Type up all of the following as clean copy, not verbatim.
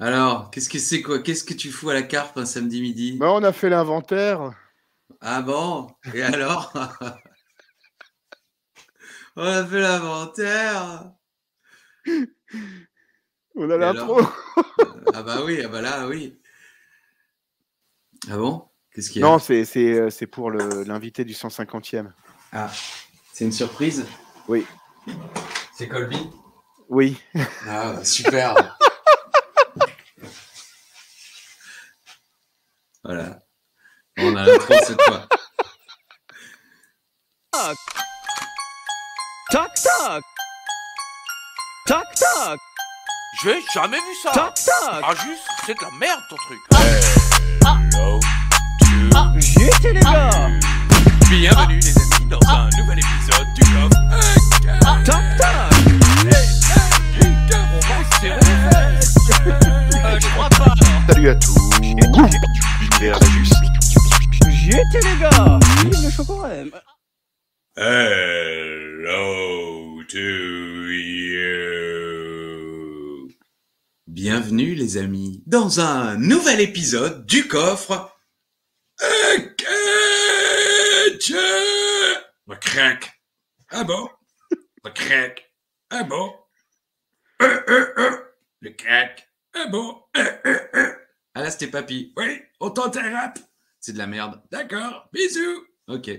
Alors, qu'est-ce que c'est quoi? Qu'est-ce que tu fous à la carpe un samedi midi? Ben, on a fait l'inventaire. Ah bon? Et alors? On a fait l'inventaire. On a Et l'intro. alors? Ah bah oui, ah bah là, oui. Ah bon? Qu'est-ce qu'il y a? Non, c'est pour l'invité du 150e. Ah, c'est une surprise? Oui. C'est Colby? Oui. Ah, super. Voilà. On a l'intro cette fois. Toc toc. Toc toc. J'ai jamais vu ça. Toc toc. Ah juste, c'est de la merde ton truc. J'étais les gars. Bienvenue les amis dans un nouvel épisode du coffre. Toc toc. On va se serrer les fesses. Je crois pas. Salut à tous. L'univers la juste. J'étais les gars. Vive le chocolat. Hello to you. Bienvenue les amis dans un nouvel épisode du coffre. Le crack. Ah bon? Le crack. Ah bon? Le crack. Ah bon? Ah là c'était papy. Oui, autant t'es rap. C'est de la merde. D'accord, bisous. Ok.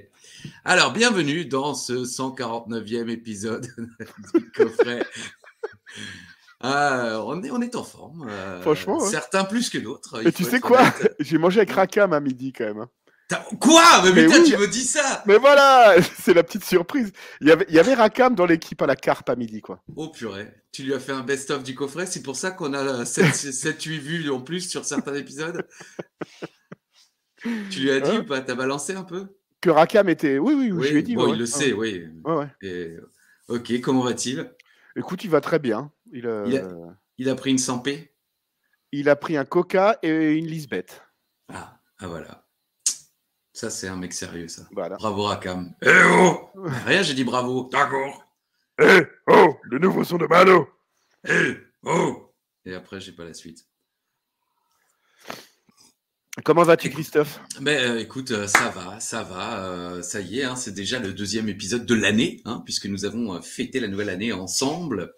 Alors, bienvenue dans ce 149e épisode du coffret. On est en forme. Franchement, ouais. Certains plus que d'autres. Et tu sais quoi? J'ai mangé avec Rakam à midi quand même. Quoi? Mais putain, oui. tu me dis ça? Mais voilà, c'est la petite surprise. Il y avait Rakam dans l'équipe à la carpe à midi, quoi. Oh purée. Tu lui as fait un best-of du coffret. C'est pour ça qu'on a 7-8 vues en plus sur certains épisodes. Tu lui as dit ou pas? T'as balancé un peu? Que Rakam était... Oui, Oui, je lui ai dit. bon, ouais, il le sait, oui. Ouais. Et... Ok, comment va-t-il? Écoute, il va très bien. Il a pris une 100p? Il a pris un Coca et une Lisbeth. Ah voilà. Ça, c'est un mec sérieux, ça. Voilà. Bravo, Rakam. Eh oh! Rien, j'ai dit bravo. D'accord. Eh oh, le nouveau son de Malo. Eh oh! Et après, j'ai pas la suite. Comment vas-tu, Christophe? Écoute, ça va. Ça y est, hein, c'est déjà le 2e épisode de l'année, hein, puisque nous avons fêté la nouvelle année ensemble.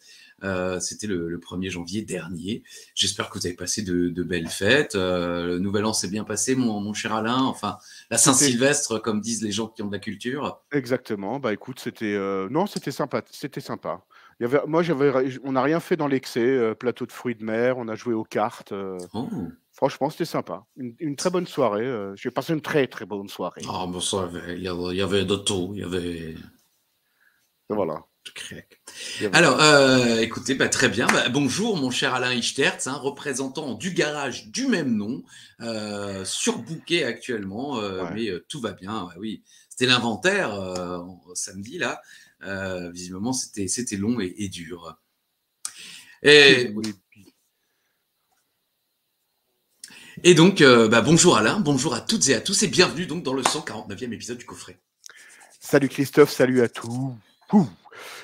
C'était le 1er janvier dernier. J'espère que vous avez passé de belles fêtes. Le nouvel an s'est bien passé, mon cher Alain. Enfin, la Saint-Sylvestre, comme disent les gens qui ont de la culture. Exactement. Bah écoute, c'était non, c'était sympa. C'était sympa. On n'a rien fait dans l'excès. Plateau de fruits de mer. On a joué aux cartes. Oh. Franchement, c'était sympa. Une très bonne soirée. J'ai passé une très très bonne soirée. Ah, bon, ça, il y avait de tout. Il y avait. Voilà. Alors, écoutez, très bien. Bonjour, mon cher Alain Ichtertz, hein, représentant du garage du même nom, surbooké actuellement, Ouais. mais tout va bien. Oui, c'était l'inventaire samedi là. Visiblement, c'était long et dur. Et donc, bonjour Alain, bonjour à toutes et à tous, et bienvenue donc dans le 149e épisode du coffret. Salut Christophe, salut à tous.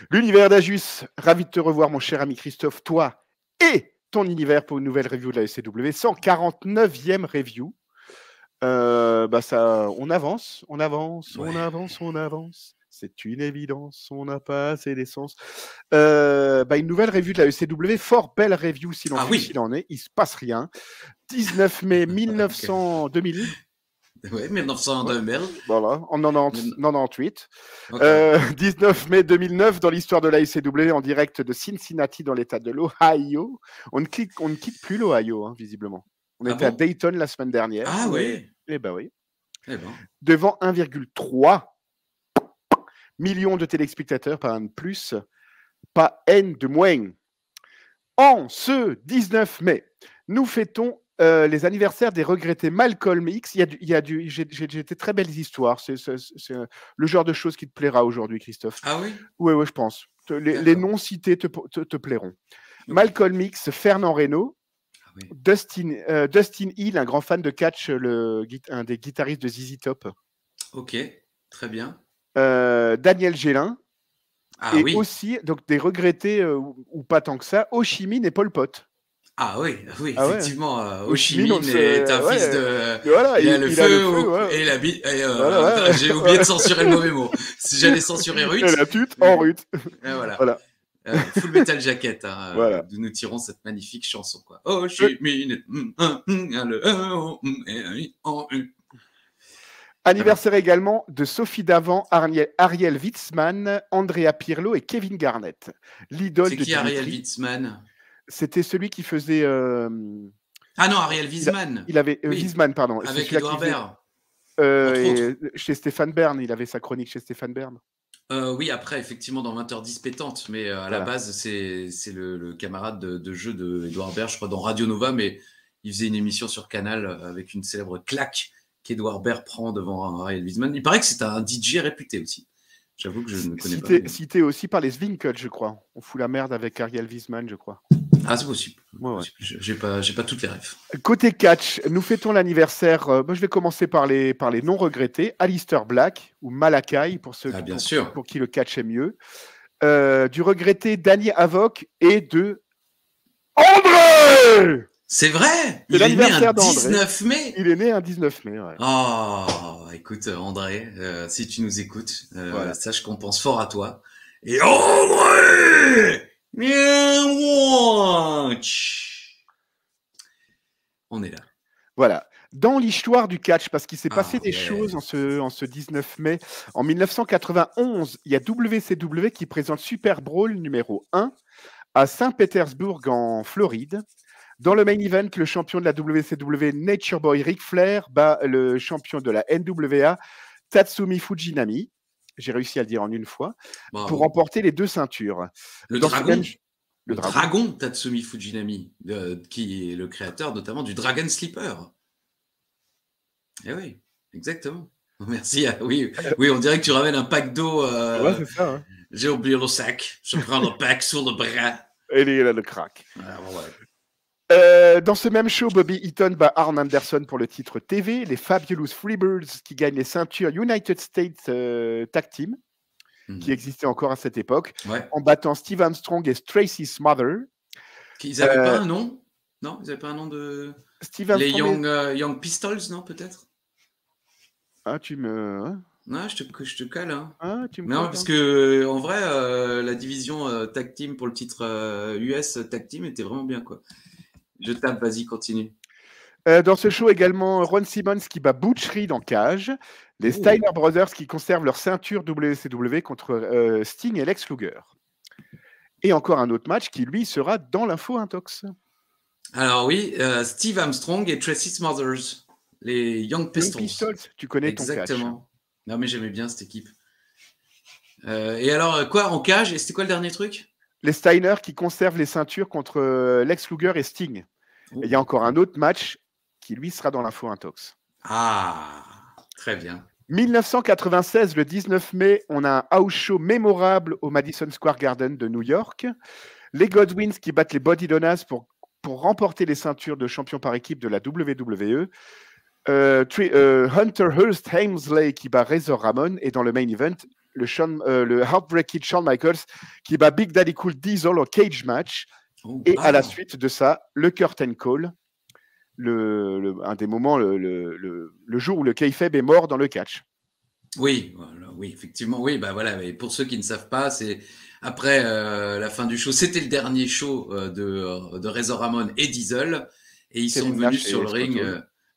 L'univers d'Ajus, ravi de te revoir mon cher ami Christophe, toi et ton univers pour une nouvelle review de la SCW, 149e review. On avance. C'est une évidence, on n'a pas assez d'essence. Une nouvelle review de la ECW, fort belle review s'il en est, il se passe rien. 19 mai 2000. Oui, 1900. Voilà, en 98. Okay. 19 mai 2009, dans l'histoire de la ICW, en direct de Cincinnati, dans l'état de l'Ohio. On ne quitte plus l'Ohio, hein, visiblement. On était à Dayton la semaine dernière. Ah oui. Eh ben oui. Eh ben. Devant 1,3 million de téléspectateurs, pas un de plus, pas N de moins. En ce 19 mai, nous fêtons les anniversaires des regrettés Malcolm X. J'ai des très belles histoires. C'est le genre de choses qui te plaira aujourd'hui, Christophe. Ah oui? Oui, je pense. Les noms cités te plairont. Okay. Malcolm X, Fernand Reynaud, oui. Dustin Hill, un grand fan de catch, un des guitaristes de ZZ Top. Ok, très bien. Daniel Gélin. Ah, et oui. aussi, donc des regrettés, ou pas tant que ça, Ho Chi Minh et Pol Pot. Ah oui, oui, Ah ouais. effectivement, Ho Ho Chi Chi Minh, on Minh le est sait, un fils ouais. de. Voilà, Il a le il a le feu feu, ouais. et la bite. Voilà, ouais. J'ai oublié de censurer le mauvais mot. Si j'allais censurer Et Ruth, la tute en rut. voilà. Voilà, Full Metal Jacket, hein, voilà. d'où nous tirons cette magnifique chanson, quoi. Ho Chi Minh, Très bien. Anniversaire également de Sophie Davant, Ariel Witzmann, Andrea Pirlo et Kevin Garnett. L'idole C'est de qui Ariel Dimitri. Witzmann? C'était celui qui faisait. Ah non, Ariel Il, a- Wiesman. il avait Oui, Wiesmann, pardon. C'est avec celui-là qui Edouard faisait. Baird, entre autres. Chez Stéphane Bern, il avait sa chronique chez Stéphane Bern. Oui, après, effectivement, dans 20h10 pétante, mais à la Voilà. base, c'est le camarade de jeu d'Edouard Baird, je crois, dans Radio Nova, mais il faisait une émission sur Canal avec une célèbre claque qu'Edouard Baird prend devant Ariel Wiesman. Il paraît que c'est un DJ réputé aussi. J'avoue que je ne connais pas. mais- Cité aussi par les Svinkel, je crois. On fout la merde avec Ariel Wiesmann, je crois. Ah, c'est possible. Ouais, ouais. J'ai pas toutes les rêves. Côté catch, nous fêtons l'anniversaire. Moi, je vais commencer par les non regrettés. Alistair Black ou Malakai pour ceux Ah, bien sûr. pour qui le catch est mieux. Du regretté Danny Havoc et de André. C'est vrai. C'est Il est né l'anniversaire un d'André. 19 mai. Il est né un 19 mai. Ouais. Oh, écoute, André, si tu nous écoutes, Voilà. sache qu'on pense fort à toi. Et André, viens watch. On est là. Voilà. Dans l'histoire du catch, parce qu'il s'est passé des yes. choses en ce 19 mai. En 1991, il y a WCW qui présente Super Brawl numéro 1 à Saint-Pétersbourg en Floride. Dans le main event, le champion de la WCW, Nature Boy Ric Flair, bat le champion de la NWA, Tatsumi Fujinami. J'ai réussi à le dire en une fois, Bravo. pour remporter les 2 ceintures. Le Dans ce dragon, même- le dragon Tatsumi Fujinami, qui est le créateur notamment du Dragon Sleeper. Eh oui, exactement. Merci. Oui, on dirait que tu ramènes un pack d'eau. Ouais, c'est ça. Hein. J'ai oublié le sac. Je prends le pack sur le bras. Et il est là, le crack. Voilà, bon, ouais. Dans ce même show, Bobby Eaton bat Arn Anderson pour le titre TV. Les Fabulous Freebirds qui gagnent les ceintures United States Tag Team, qui existaient encore à cette époque, Ouais. en battant Steve Armstrong et Tracy Smother. Ils n'avaient pas un nom? Non, ils n'avaient pas un nom de. Steve Les Armstrong Young Pistols, non, peut-être? Ah, tu me... Hein Non, je te cale. Hein. Ah, tu me Non, colles, parce hein. que en vrai, la division Tag Team pour le titre US Tag Team était vraiment bien, quoi. Je tape, vas-y, continue. Dans ce show également, Ron Simmons qui bat Butch Reed en cage. Les Steiner Brothers qui conservent leur ceinture WCW contre Sting et Lex Luger. Et encore un autre match qui, lui, sera dans l'info Intox. Alors oui, Steve Armstrong et Tracy Smothers, les Young Pistols. Tu connais ton catch. Exactement. Non, mais j'aimais bien cette équipe. Et alors, quoi, en cage? Et c'était quoi le dernier truc? Les Steiner qui conservent les ceintures contre Lex Luger et Sting. Et il y a encore un autre match qui, lui, sera dans l'info Intox. Ah, très bien. 1996, le 19 mai, on a un house show mémorable au Madison Square Garden de New York. Les Godwins qui battent les Body Donnas pour remporter les ceintures de champion par équipe de la WWE. Hunter Hearst Helmsley qui bat Razor Ramon. Et dans le main event, le Heartbreak Kid Shawn Michaels qui bat Big Daddy Cool Diesel au cage match. Et à la suite de ça, le curtain call, un des moments, le jour où le kayfabe est mort dans le catch. Oui, voilà, oui, effectivement, oui, bah voilà. Et pour ceux qui ne savent pas, c'est après la fin du show, c'était le dernier show de Razor Ramon et Diesel, et ils sont venus sur le ring.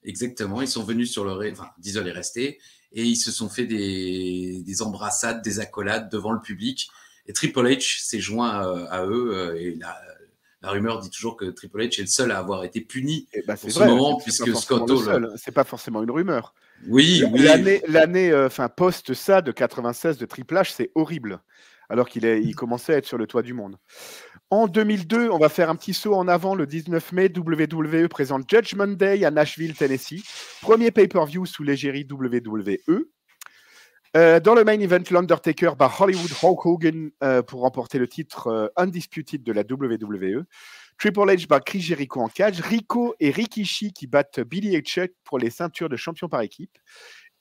Exactement, ils sont venus sur le ring. Enfin, Diesel est resté, et ils se sont fait des embrassades, des accolades devant le public. Et Triple H s'est joint à eux, et la rumeur dit toujours que Triple H est le seul à avoir été puni pour ce moment, puisque Scott Hall. C'est pas forcément une rumeur. Oui. L'année post ça de 96 de Triple H, c'est horrible. Alors qu'il commençait à être sur le toit du monde. En 2002, on va faire un petit saut en avant. Le 19 mai, WWE présente Judgment Day à Nashville, Tennessee. Premier pay-per-view sous l'égérie WWE. Dans le main event, l'Undertaker bat Hollywood Hulk Hogan pour remporter le titre Undisputed de la WWE. Triple H bat Chris Jericho en cage. Rico et Rikishi qui battent Billy et Chuck pour les ceintures de champion par équipe.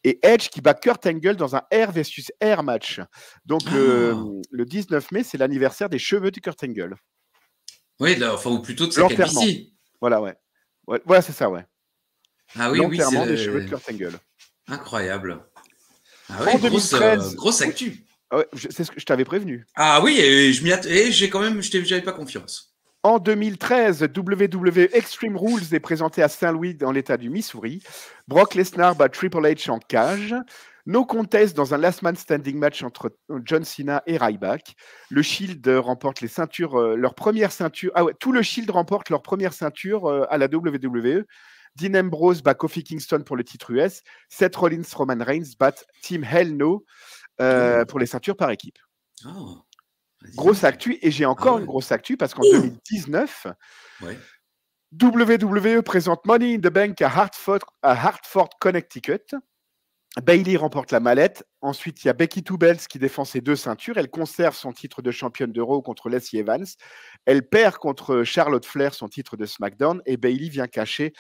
Et Edge qui bat Kurt Angle dans un Air versus Air match. Donc le 19 mai, c'est l'anniversaire des cheveux de Kurt Angle. Oui, ou plutôt de sa calvitie. Voilà, ouais. Voilà, c'est ça, ouais. Ah oui, oui, c'est L'enterrement des cheveux de Kurt Angle. incroyable. Ah En oui, 2013, grosse actu. Ah ouais, c'est ce que je t'avais prévenu. Ah oui, et j'ai quand même, j'avais pas confiance. En 2013, WWE Extreme Rules est présenté à Saint-Louis dans l'état du Missouri. Brock Lesnar bat Triple H en cage. No contest dans un last man standing match entre John Cena et Ryback. Le Shield remporte les ceintures, leur première ceinture. Ah ouais, tout le Shield remporte leur première ceinture à la WWE. Dean Ambrose bat Kofi Kingston pour le titre US. Seth Rollins, Roman Reigns battent Team Hell No pour les ceintures par équipe. Oh, Grosse actu, et j'ai encore une grosse actu parce qu'en 2019, WWE présente Money in the Bank à Hartford, Connecticut. Bayley remporte la mallette. Ensuite, il y a Becky Two Belts qui défend ses 2 ceintures. Elle conserve son titre de championne de Raw contre Lacey Evans. Elle perd contre Charlotte Flair son titre de SmackDown, et Bayley vient cacher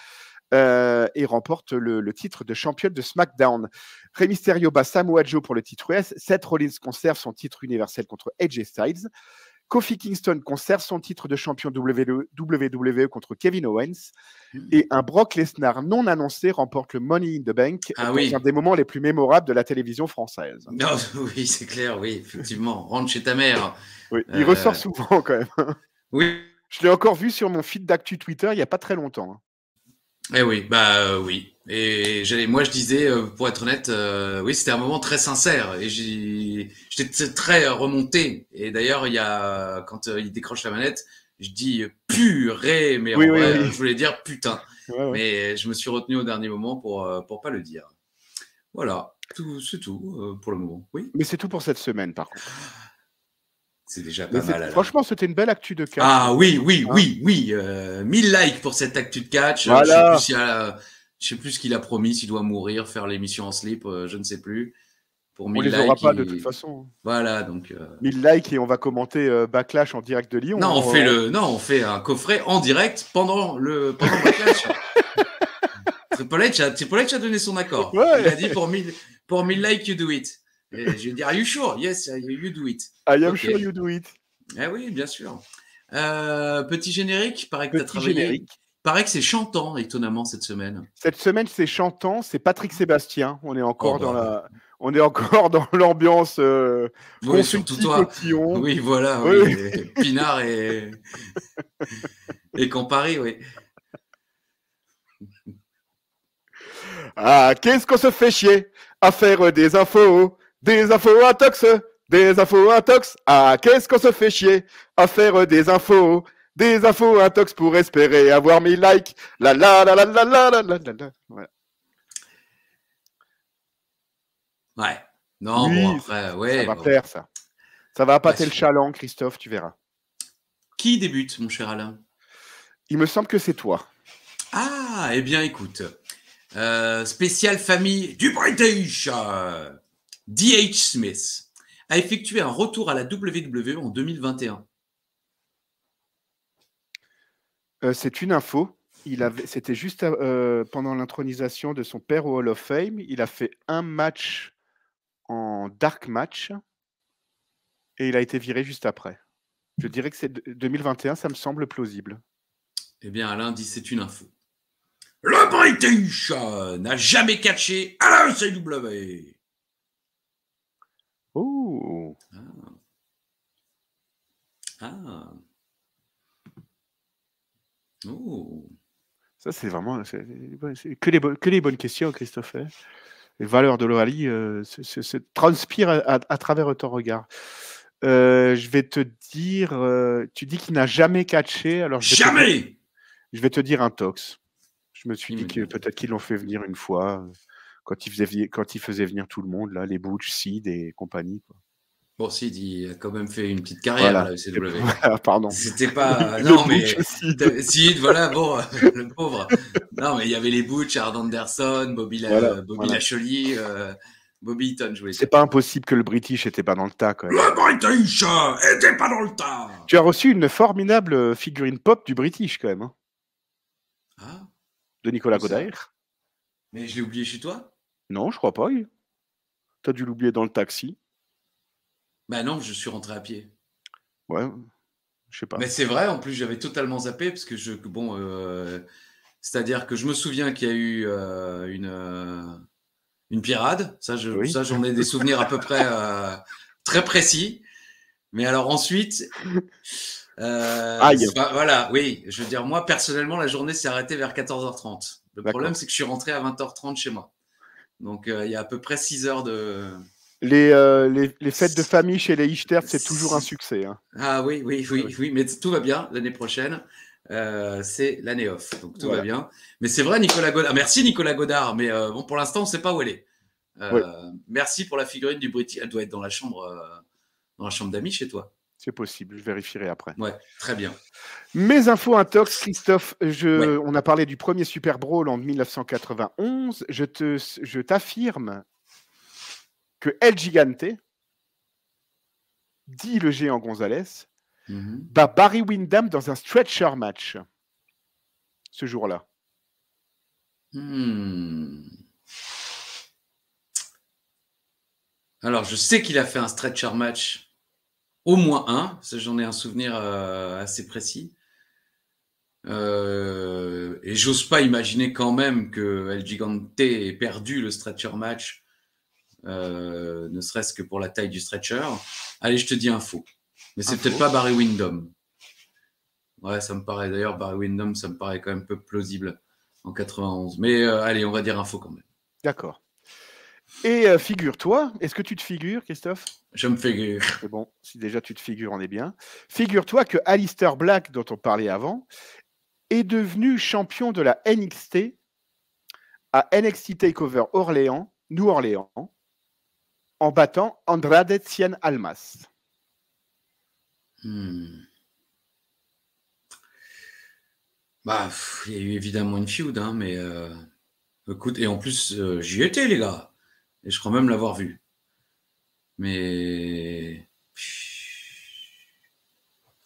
et remporte le titre de championne de SmackDown. Rey Mysterio bat Samoa Joe pour le titre US. Seth Rollins conserve son titre universel contre AJ Styles. Kofi Kingston conserve son titre de champion WWE contre Kevin Owens. Et un Brock Lesnar non annoncé remporte le Money in the Bank dans un des moments les plus mémorables de la télévision française. Non, oui, c'est clair, oui, effectivement. Rentre chez ta mère. Oui, il ressort souvent quand même. Oui. Je l'ai encore vu sur mon feed d'actu Twitter il n'y a pas très longtemps. Eh oui, oui. Et moi, je disais, pour être honnête, oui, c'était un moment très sincère et j'étais très remonté. Et d'ailleurs, quand il décroche la manette, je dis purée, mais Oui, en vrai, oui. je voulais dire putain. Ouais. Mais je me suis retenu au dernier moment pour pas le dire. Voilà, c'est tout pour le moment. Oui. Mais c'est tout pour cette semaine, par contre. C'est déjà pas mal. Franchement, c'était une belle actu de catch. Ah oui. 1000 likes pour cette actu de catch. Voilà. Je sais plus ce qu'il a promis, s'il doit mourir, faire l'émission en slip, je ne sais plus. Pour 1000 on les likes, aura pas de toute façon. Voilà, donc 1000 likes et on va commenter Backlash en direct de Lyon. Non, on fait un coffret en direct pendant Backlash. Triple H a donné son accord. Ouais. Il a dit pour 1000 likes, you do it. Et je vais dire, are you sure? Yes, you do it. I am sure you do it. Eh oui, bien sûr. Petit générique, paraît que tu as travaillé. Générique. Paraît que c'est chantant, étonnamment, cette semaine. Cette semaine, c'est chantant, c'est Patrick Sébastien. On est encore dans l'ambiance oui, surtout toi. cotillon. Oui, voilà. Oui. Pinard et Campari, oui. Ah, qu'est-ce qu'on se fait chier à faire des infos intox, Ah, qu'est-ce qu'on se fait chier à faire des infos intox pour espérer avoir 1000 likes. La. Voilà. Ouais. Non, oui, bon, après, ouais. Ça va plaire, ça. Ça va appâter le chaland, Christophe, tu verras. Qui débute, mon cher Alain? Il me semble que c'est toi. Ah, eh bien, écoute. Spéciale famille du British. D.H. Smith a effectué un retour à la WWE en 2021. C'est une info. C'était juste pendant l'intronisation de son père au Hall of Fame. Il a fait un match en dark match et il a été viré juste après. Je dirais que c'est 2021, ça me semble plausible. Eh bien, Alain dit c'est une info. Le British n'a jamais catché à la ECW. Oh. Oh. Ça, c'est vraiment que les bonnes questions, Christophe. Les valeurs de l'Oralie se transpirent à travers ton regard. Je vais te dire, tu dis qu'il n'a jamais catché. Alors je vais te dire un tox. Je me suis dit que peut-être qu'ils l'ont fait venir une fois quand il faisait venir tout le monde, là, les Butch, Sid et compagnie. Quoi. Bon, Sid, il a quand même fait une petite carrière à la ECW. Pardon. C'était pas. Non, mais. Sid, voilà, bon, le pauvre. Non, mais il y avait les Butch, Arn Anderson, Bobby Lashley, Bobby Eaton, je voulais dire. C'est pas impossible que le British n'était pas dans le tas, quand même. Le British était pas dans le tas. Tu as reçu une formidable figurine pop du British, quand même. Hein. Ah. De Nicolas Godard. Mais je l'ai oublié chez toi? Non, je crois pas. Tu as dû l'oublier dans le taxi. Bah non, je suis rentré à pied. Ouais. Je sais pas. Mais c'est vrai, en plus, j'avais totalement zappé parce que c'est-à-dire que je me souviens qu'il y a eu une pirade. Oui. Ça, j'en ai des souvenirs à peu près très précis. Mais alors ensuite, Aïe. voilà, oui, je veux dire, moi, personnellement, la journée s'est arrêtée vers 14h30. Le D'accord. problème, c'est que je suis rentré à 20h30 chez moi. Donc, il y a à peu près 6 heures de... Les fêtes de famille chez les Ichtert, c'est toujours un succès. Hein. Ah oui, mais tout va bien l'année prochaine. C'est l'année off, donc tout va bien. Mais c'est vrai, Nicolas Godard. Merci Nicolas Godard, mais bon, pour l'instant, on ne sait pas où elle est. Merci pour la figurine du British. Elle doit être dans la chambre d'amis chez toi. C'est possible, je vérifierai après. Ouais, très bien. Mes infos intox, Christophe. On a parlé du premier Super Bowl en 1991. Je t'affirme que El Gigante, dit le géant Gonzalez, bat Barry Windham dans un stretcher match ce jour-là. Alors, je sais qu'il a fait un stretcher match, au moins un, j'en ai un souvenir assez précis. Et j'ose pas imaginer quand même que El Gigante ait perdu le stretcher match, ne serait-ce que pour la taille du stretcher. Allez, je te dis un faux. Mais c'est peut-être pas Barry Windham. Ouais, ça me paraît. D'ailleurs, Barry Windham, ça me paraît quand même peu plausible en 91. Mais allez, on va dire un faux quand même. D'accord. Et figure-toi, est-ce que tu te figures, Christophe? Je me figure. C'est bon, si déjà tu te figures, on est bien. Figure-toi que Alistair Black, dont on parlait avant, est devenu champion de la NXT à NXT TakeOver New Orleans, en battant Andrade Cien Almas. Bah, il y a eu évidemment une feud, hein, mais écoute, et en plus, j'y étais, les gars. Et je crois même l'avoir vu. Mais...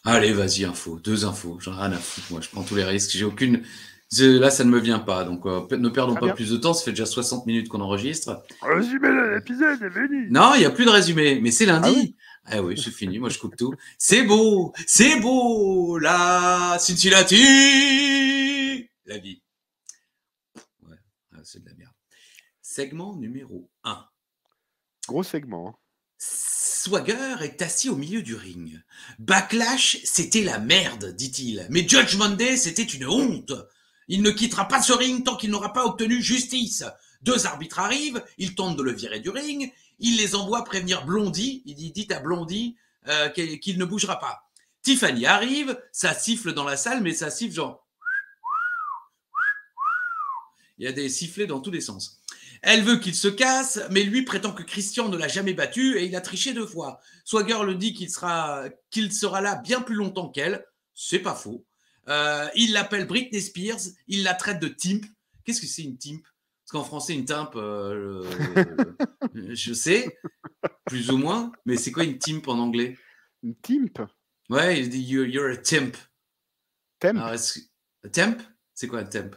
Allez, vas-y, info. 2 infos. J'en ai rien à foutre, moi. Je prends tous les risques. J'ai aucune... Là, ça ne me vient pas. Donc, ne perdons pas plus de temps. Ça fait déjà 60 minutes qu'on enregistre. Résumé de l'épisode est venu. Non, il n'y a plus de résumé. Mais c'est lundi. Ah oui, c'est fini. Moi, je coupe tout. C'est beau, la Cincinnati. La vie. Ouais, c'est de la merde. Segment numéro 1. Gros segment. Hein. Swagger est assis au milieu du ring. Backlash, c'était la merde, dit-il. Mais Judgment Day, c'était une honte. Il ne quittera pas ce ring tant qu'il n'aura pas obtenu justice. 2 arbitres arrivent, ils tentent de le virer du ring. Il les envoie prévenir Blondie. Il dit, dites à Blondie qu'il ne bougera pas. Tiffany arrive, ça siffle dans la salle, mais ça siffle genre... Il y a des sifflets dans tous les sens. Elle veut qu'il se casse, mais lui prétend que Christian ne l'a jamais battu et il a triché 2 fois. Swagger le dit qu'il sera là bien plus longtemps qu'elle. C'est pas faux. Il l'appelle Britney Spears. Il la traite de timp. Qu'est-ce que c'est une timp? Parce qu'en français, une timp, je sais, plus ou moins. Mais c'est quoi une timp en anglais? Une timp? Ouais, il dit you're a timp. Temp? Temp? C'est quoi un temp?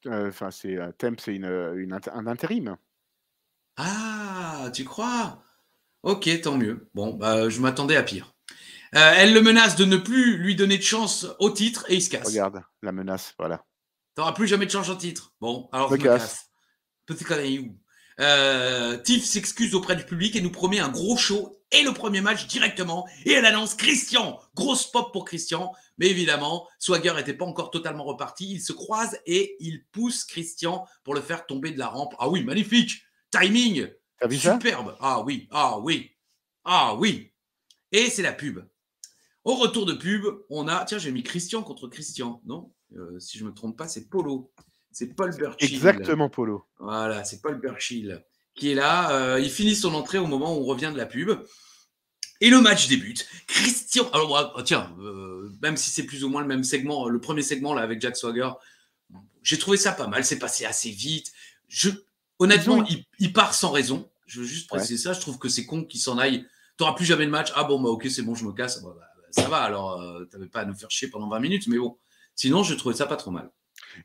Enfin, temp, c'est un intérim. Ah, tu crois? Ok, tant mieux. Bon, bah, je m'attendais à pire. Elle le menace de ne plus lui donner de chance au titre et il se casse. Regarde, la menace, voilà. T'auras plus jamais de chance au titre. Bon, alors je me casse. Petit caillou. Tiff s'excuse auprès du public et nous promet un gros show et le premier match directement. Et elle annonce Christian. Grosse pop pour Christian. Mais évidemment, Swagger n'était pas encore totalement reparti. Ils se croisent et ils poussent Christian pour le faire tomber de la rampe. Ah oui, magnifique. Timing. T'as vu superbe. Ça? Ah oui. Et c'est la pub. Au retour de pub, on a... Tiens, j'ai mis Christian contre Christian. Non, si je ne me trompe pas, c'est Polo. C'est Paul Burchill. Exactement, Polo. Voilà, c'est Paul Burchill qui est là. Il finit son entrée au moment où on revient de la pub. Et le match débute. Christian... Alors, tiens, même si c'est plus ou moins le même segment, le premier segment là avec Jack Swagger, j'ai trouvé ça pas mal. C'est passé assez vite. Honnêtement, il part sans raison. Je veux juste préciser ça. Je trouve que c'est con qu'il s'en aille. T'auras plus jamais de match. Ah bon, bah ok, c'est bon, je me casse. Bah, ça va, alors t'avais pas à nous faire chier pendant 20 minutes, mais bon. Sinon, je trouvais ça pas trop mal.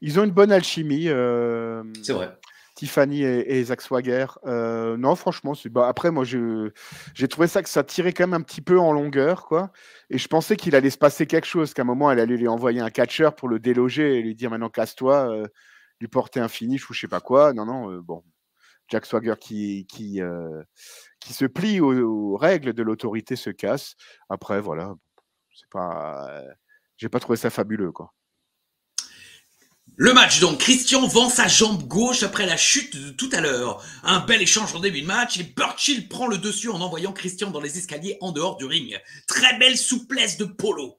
Ils ont une bonne alchimie. C'est vrai. Tiffany et Zach Swagger. Non, franchement, après, moi, j'ai trouvé que ça tirait quand même un petit peu en longueur, quoi. Et je pensais qu'il allait se passer quelque chose, qu'à un moment, elle allait lui envoyer un catcher pour le déloger et lui dire maintenant casse-toi, lui porter un finish ou je sais pas quoi. Non, non, bon. Jack Swagger qui se plie aux règles de l'autorité se casse. Après, voilà, j'ai pas trouvé ça fabuleux, quoi. Le match donc, Christian vend sa jambe gauche après la chute de tout à l'heure. Un bel échange en début de match et Burchill prend le dessus en envoyant Christian dans les escaliers en dehors du ring. Très belle souplesse de Polo.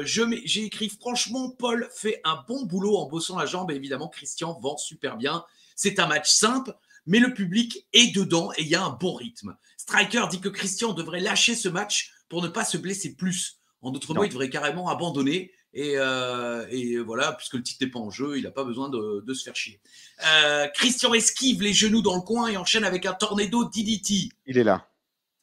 J'ai écrit franchement, Paul fait un bon boulot en bossant la jambe et évidemment Christian vend super bien. C'est un match simple, mais le public est dedans et il y a un bon rythme. Striker dit que Christian devrait lâcher ce match pour ne pas se blesser plus. En d'autres mots, il devrait carrément abandonner. Et voilà, puisque le titre n'est pas en jeu, il n'a pas besoin de se faire chier. Christian esquive les genoux dans le coin et enchaîne avec un tornado DDT. Il est là.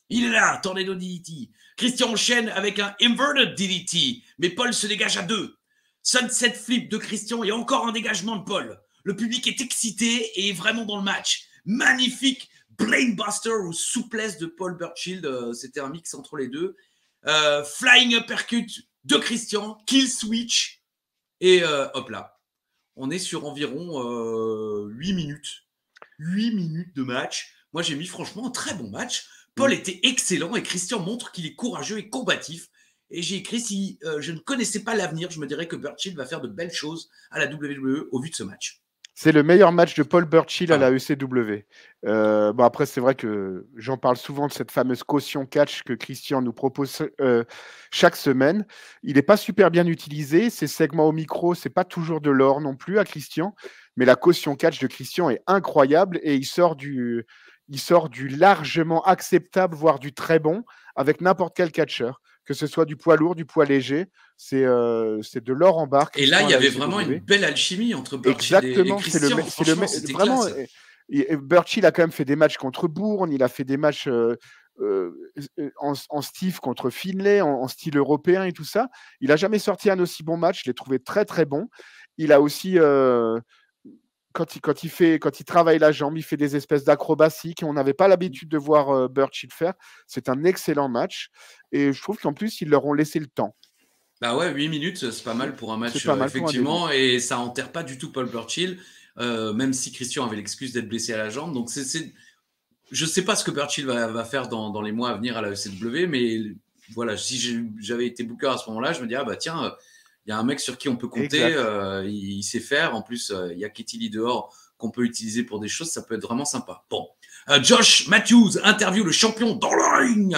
Il est là, tornado DDT. Christian enchaîne avec un inverted DDT, mais Paul se dégage à 2. Sunset flip de Christian et encore un dégagement de Paul. Le public est excité et est vraiment dans le match. Magnifique brainbuster ou souplesse de Paul Burchill. C'était un mix entre les deux. Flying uppercut de Christian, kill switch, et hop là, on est sur environ 8 minutes. 8 minutes de match. Moi, j'ai mis franchement un très bon match. Paul était excellent et Christian montre qu'il est courageux et combatif. Et j'ai écrit, si je ne connaissais pas l'avenir, je me dirais que Burchill va faire de belles choses à la WWE au vu de ce match. C'est le meilleur match de Paul Burchill à la ECW. Bon, après, c'est vrai que j'en parle souvent de cette fameuse caution catch que Christian nous propose chaque semaine. Il n'est pas super bien utilisé. Ces segments au micro, c'est pas toujours de l'or non plus à Christian. Mais la caution catch de Christian est incroyable et il sort du largement acceptable, voire du très bon, avec n'importe quel catcheur. Que ce soit du poids lourd, du poids léger, c'est de l'or en barre. Et là, il y avait vraiment une belle alchimie entre Burchill et Christian. Vraiment, Burchill a quand même fait des matchs contre Bourne, il a fait des matchs en Steve contre Finlay, en style européen et tout ça. Il n'a jamais sorti un aussi bon match, je l'ai trouvé très très bon. Il a aussi... Quand il travaille la jambe, il fait des espèces d'acrobaties qu'on n'avait pas l'habitude de voir Burchill faire. C'est un excellent match. Et je trouve qu'en plus, ils leur ont laissé le temps. Bah ouais, 8 minutes, c'est pas mal pour un match, effectivement. Et ça enterre pas du tout Paul Burchill, même si Christian avait l'excuse d'être blessé à la jambe. Donc, je sais pas ce que Burchill va faire dans les mois à venir à la ECW, mais voilà, si j'avais été booker à ce moment-là, je me dis, ah bah tiens... Il y a un mec sur qui on peut compter, il sait faire. En plus, il y a Katie Lee dehors qu'on peut utiliser pour des choses. Ça peut être vraiment sympa. Bon. Josh Matthews interview le champion dans le ring.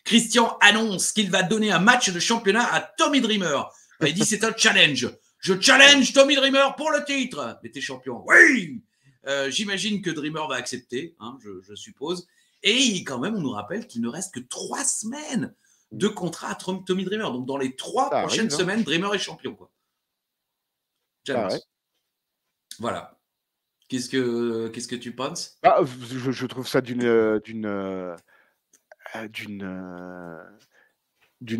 Christian annonce qu'il va donner un match de championnat à Tommy Dreamer. Il dit c'est un challenge. Je challenge Tommy Dreamer pour le titre. Mais t'es champion. Oui. J'imagine que Dreamer va accepter, hein, je suppose. Et quand même, on nous rappelle qu'il ne reste que 3 semaines de contrat à Tommy Dreamer. Donc, dans les 3 prochaines semaines, Dreamer est champion, quoi. Voilà. Qu'est-ce que tu penses? Je trouve ça d'une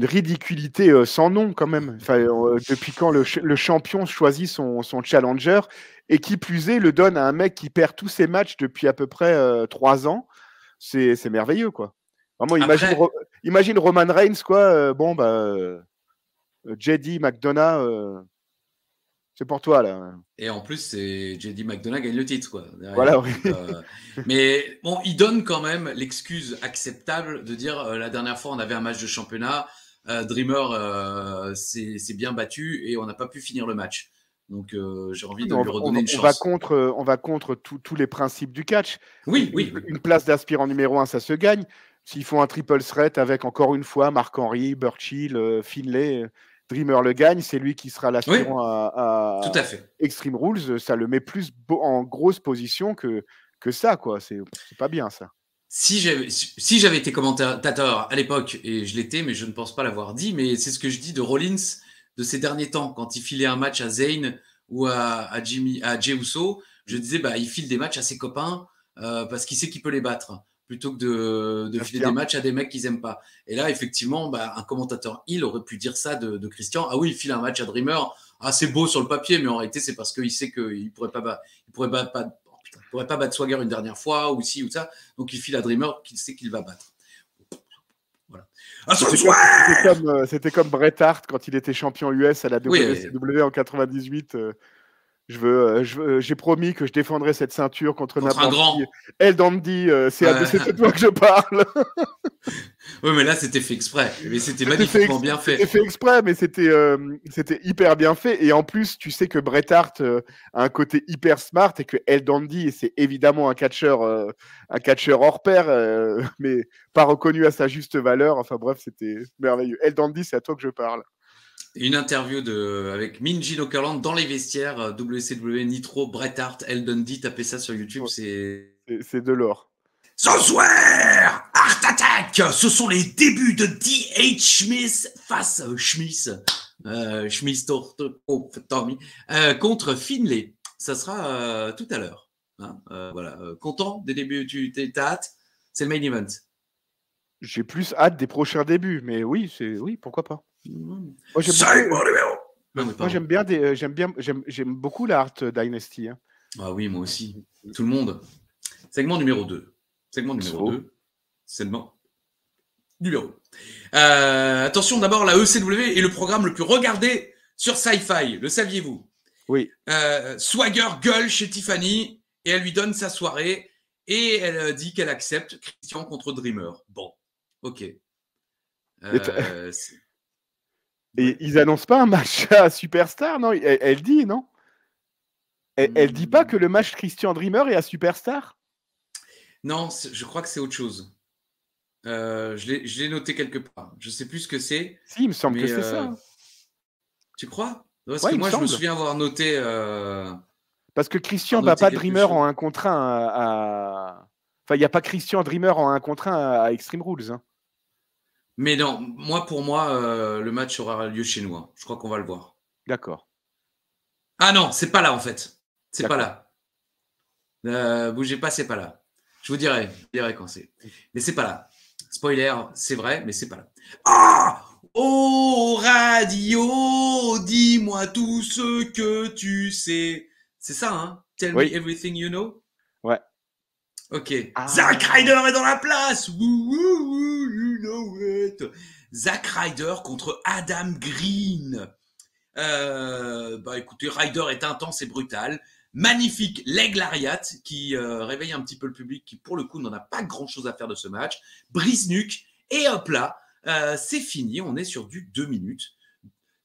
ridiculité sans nom, quand même. Enfin, depuis quand le champion choisit son challenger et qui plus est, le donne à un mec qui perd tous ses matchs depuis à peu près 3 ans. C'est merveilleux, quoi. Vraiment, imagine Roman Reigns, quoi. JD McDonough, c'est pour toi, là. Et en plus, c'est JD McDonough gagne le titre, quoi. Derrière. Voilà, oui. Mais bon, il donne quand même l'excuse acceptable de dire la dernière fois, on avait un match de championnat, Dreamer s'est bien battu et on n'a pas pu finir le match. Donc, j'ai envie de lui redonner une chance. On va contre tous les principes du catch. Oui. Une place d'aspirant numéro 1, ça se gagne. S'ils font un triple threat avec, encore une fois, Marc-Henry, Burchill, Finlay, Dreamer le gagne, c'est lui qui sera l'aspirant à tout à fait. Extreme Rules. Ça le met plus en grosse position que ça, quoi. C'est pas bien, ça. Si j'avais été commentateur à l'époque, et je l'étais, mais je ne pense pas l'avoir dit, mais c'est ce que je dis de Rollins de ces derniers temps, quand il filait un match à Zayn ou à Jey Uso, je disais, il file des matchs à ses copains parce qu'il sait qu'il peut les battre. plutôt que de filer Bien. des matchs à des mecs qu'ils aiment pas. Et là, effectivement, un commentateur il aurait pu dire ça de Christian. Ah oui, il file un match à Dreamer. Ah, c'est beau sur le papier, mais en réalité, c'est parce qu'il sait qu'il pourrait pas battre Swagger une dernière fois, ou ci ou ça. Donc, il file à Dreamer qu'il sait qu'il va battre. Voilà. C'était comme Bret Hart quand il était champion US à la WCW en 98. J'ai promis que je défendrais cette ceinture contre un grand. El Dandy, c'est de toi que je parle. Oui, mais là, c'était fait exprès. Mais c'était magnifiquement bien fait. C'était fait exprès, mais c'était hyper bien fait. Et en plus, tu sais que Bret Hart a un côté hyper smart et que El Dandy, c'est évidemment un catcheur hors pair, mais pas reconnu à sa juste valeur. Enfin bref, c'était merveilleux. El Dandy, c'est à toi que je parle. Une interview avec Minji Nokerland dans les vestiaires WCW Nitro, Bret Hart, El Dundee, tapez ça sur YouTube, c'est de l'or. Ce soir, Art Attack, ce sont les débuts de D.H. Smith face Tommy contre Finlay. Ça sera tout à l'heure. Hein, voilà, content des débuts, t'as hâte? C'est le main event. J'ai plus hâte des prochains débuts, mais oui, pourquoi pas. Moi, j'aime beaucoup la Art Dynasty. Hein. Ah oui, moi aussi. Tout le monde. Segment numéro 2. Segment numéro 2. Attention, d'abord, la ECW est le programme le plus regardé sur Sci-Fi. Le saviez-vous? Oui. Swagger gueule chez Tiffany et elle lui donne sa soirée et elle dit qu'elle accepte Christian contre Dreamer. Bon, ok. Et ils annoncent pas un match à Superstar, non? Elle dit, non? Elle dit pas que le match Christian Dreamer est à Superstar? Non, je crois que c'est autre chose. Je l'ai noté quelque part. Je sais plus ce que c'est. Si, il me semble que c'est ça. Tu crois? Parce que moi, je me souviens avoir noté. Parce que Christian bat pas Dreamer en 1 contre 1 Enfin, il n'y a pas Christian Dreamer en 1 contre 1 à Extreme Rules. Hein. Mais non, pour moi, le match aura lieu chez nous. Hein. Je crois qu'on va le voir. D'accord. Ah non, c'est pas là en fait. C'est pas là. Bougez pas, c'est pas là. Je vous dirai quand c'est. Mais c'est pas là. Spoiler, c'est vrai, mais c'est pas là. Ah! Oh radio, dis-moi tout ce que tu sais. C'est ça, hein? Tell me everything you know. Ouais. Ok. Zack Ryder est dans la place. You know it. Zack Ryder contre Adam Green. Écoutez, Ryder est intense et brutal. Magnifique leg lariat qui réveille un petit peu le public qui, pour le coup, n'en a pas grand-chose à faire de ce match. Brise nuque et hop là, c'est fini. On est sur du 2 minutes.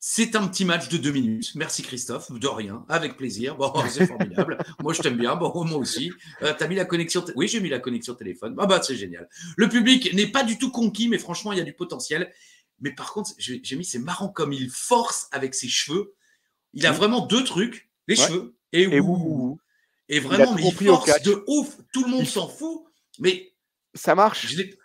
C'est un petit match de 2 minutes. Merci Christophe, de rien, avec plaisir. Bon, c'est formidable. Moi, je t'aime bien. Bon, moi aussi. T'as mis la connexion? Oui, j'ai mis la connexion téléphone. C'est génial. Le public n'est pas du tout conquis, mais franchement, il y a du potentiel. Mais par contre, j'ai mis, c'est marrant comme il force avec ses cheveux. Il a vraiment 2 trucs, les cheveux et Et vraiment, mais il force de ouf. Tout le monde s'en fout, mais ça marche. Je l'ai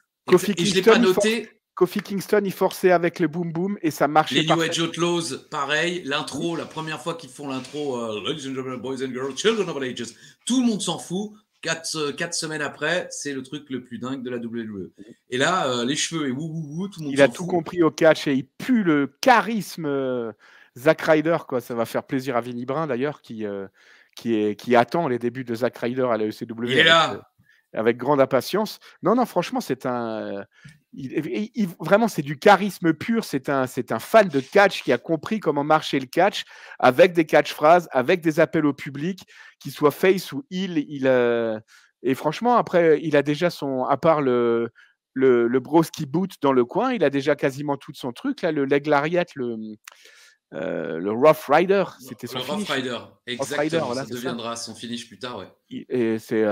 pas noté. Kofi Kingston, il forçait avec le boom boom et ça marchait. Les New Age Outlaws, pareil. L'intro, la première fois qu'ils font l'intro, Ladies and gentlemen, boys and girls, children of all ages, tout le monde s'en fout. 4 semaines après, c'est le truc le plus dingue de la WWE. Et là, les cheveux et tout le monde s'en fout. Il a tout compris au catch et il pue le charisme Zack Ryder, quoi. Ça va faire plaisir à Vinny Brun d'ailleurs, qui attend les débuts de Zack Ryder à la ECW. Il est là. Avec grande impatience. Non, franchement, c'est vraiment, c'est du charisme pur. C'est un fan de catch qui a compris comment marcher le catch avec des catchphrases, avec des appels au public, qu'il soit face ou heel. Et franchement, après, il a déjà à part le broski boot dans le coin, il a déjà quasiment tout son truc. Là, le leg lariat, le Rough Rider, c'était son finish. Rough Rider, exactement. Voilà, ça deviendra son finish plus tard, ouais. Et c'est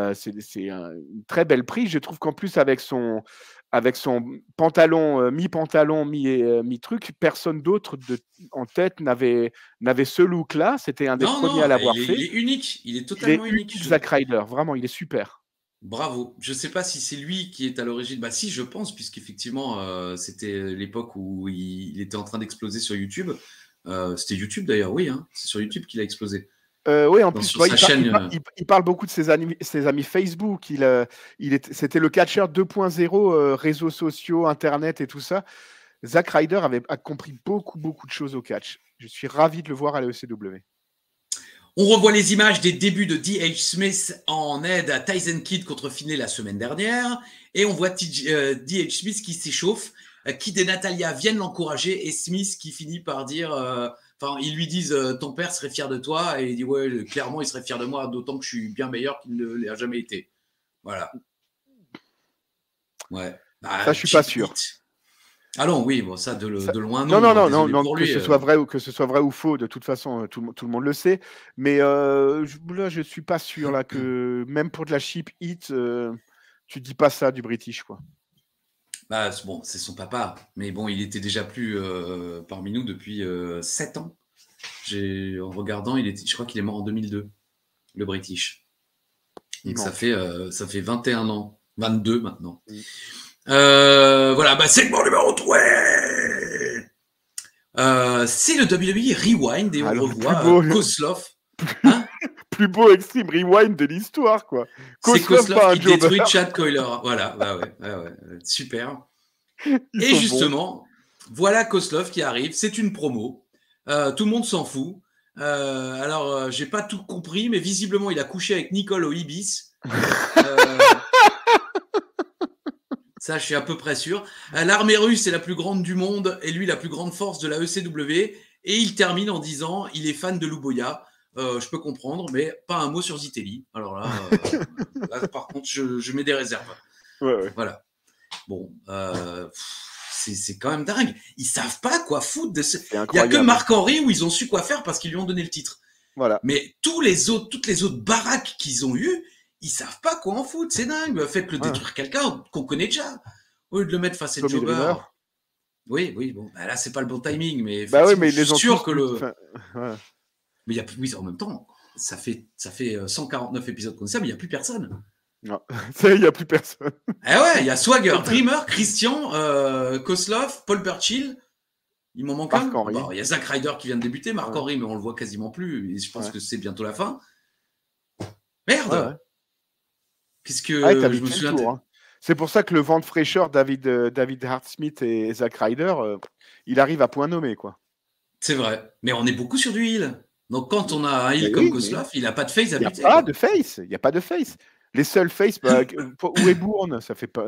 une très belle prise. Je trouve qu'en plus, avec son pantalon, mi-pantalon, mi-truc, personne d'autre en tête n'avait ce look-là. C'était un des premiers à l'avoir fait. Il est unique. Il est totalement unique. Zack Ryder, vraiment, il est super. Bravo. Je ne sais pas si c'est lui qui est à l'origine. Si, je pense, puisqu'effectivement, c'était l'époque où il était en train d'exploser sur YouTube. C'était YouTube d'ailleurs, oui. Hein. C'est sur YouTube qu'il a explosé. Oui, en plus, sur ouais, sa chaîne. il parle beaucoup de ses amis Facebook. C'était le catcheur 2.0, réseaux sociaux, Internet et tout ça. Zack Ryder a compris beaucoup de choses au catch. Je suis ravi de le voir à l'ECW. On revoit les images des débuts de D.H. Smith en aide à Tyson Kidd contre Finlay la semaine dernière. Et on voit D.H. Smith qui s'échauffe. Kidd et Natalia viennent l'encourager. Et Smith qui finit par dire... ils lui disent ton père serait fier de toi. Et il dit ouais, clairement, il serait fier de moi, d'autant que je suis bien meilleur qu'il ne l'a jamais été. Voilà. Ouais. Bah, ça, je suis pas sûr. Ah non, oui, bon, ça de loin, non. Pour lui, que ce soit vrai ou faux, de toute façon, tout le monde le sait. Mais là, je suis pas sûr là que même pour de la cheap hit, tu dis pas ça du British, quoi. Bah, bon, c'est son papa, mais bon, il était déjà plus parmi nous depuis 7 ans. En regardant, je crois qu'il est mort en 2002, le British. Donc ça fait 21 ans, 22 maintenant. Voilà, bah, segment numéro 3. C'est le WWE Rewind et on revoit Kozlov. Hein, plus beau Extreme Rewind de l'histoire, quoi. C'est Kozlov qui détruit Chad Coiler. Voilà, bah ouais, super. Et justement, voilà Kozlov qui arrive. C'est une promo. Tout le monde s'en fout. Alors, j'ai pas tout compris, mais visiblement, il a couché avec Nicole au Ibis. Ça, je suis à peu près sûr. L'armée russe est la plus grande du monde et lui, la plus grande force de la ECW. Et il termine en disant il est fan de Lou Boya. Je peux comprendre, mais pas un mot sur Zitelli. Alors là, par contre, je mets des réserves. Ouais. Voilà. Bon, c'est quand même dingue. Ils savent pas quoi foutre de ce. Il n'y a que Marc-Henry où ils ont su quoi faire parce qu'ils lui ont donné le titre. Voilà. Mais toutes les autres baraques qu'ils ont eues, ils savent pas quoi en foutre. C'est dingue. Faites-le détruire quelqu'un qu'on connaît déjà. Au lieu de le mettre face à Jobber. Oui, bon, bah là, c'est pas le bon timing, mais mais je suis sûr que ouais. Mais oui, en même temps, ça fait 149 épisodes comme ça, mais il n'y a plus personne. Non, il n'y a plus personne. Eh ouais, il y a Swagger, Dreamer, Christian, Kozlov, Paul Burchill. Il m'en manque un. Bon, il y a Zack Ryder qui vient de débuter, Marc Henry, mais on le voit quasiment plus. Et je pense que c'est bientôt la fin. Merde. Ouais. Qu'est-ce que je me souviens. Hein. C'est pour ça que le vent de fraîcheur David Hart-Smith et Zack Ryder, il arrive à point nommé, quoi. C'est vrai, mais on est beaucoup sur du heal. Donc quand on a un heal comme Kozlov, il n'a pas de face à buter. Il n'y a pas de face. Les seuls face, où est Bourne? Ça fait pas.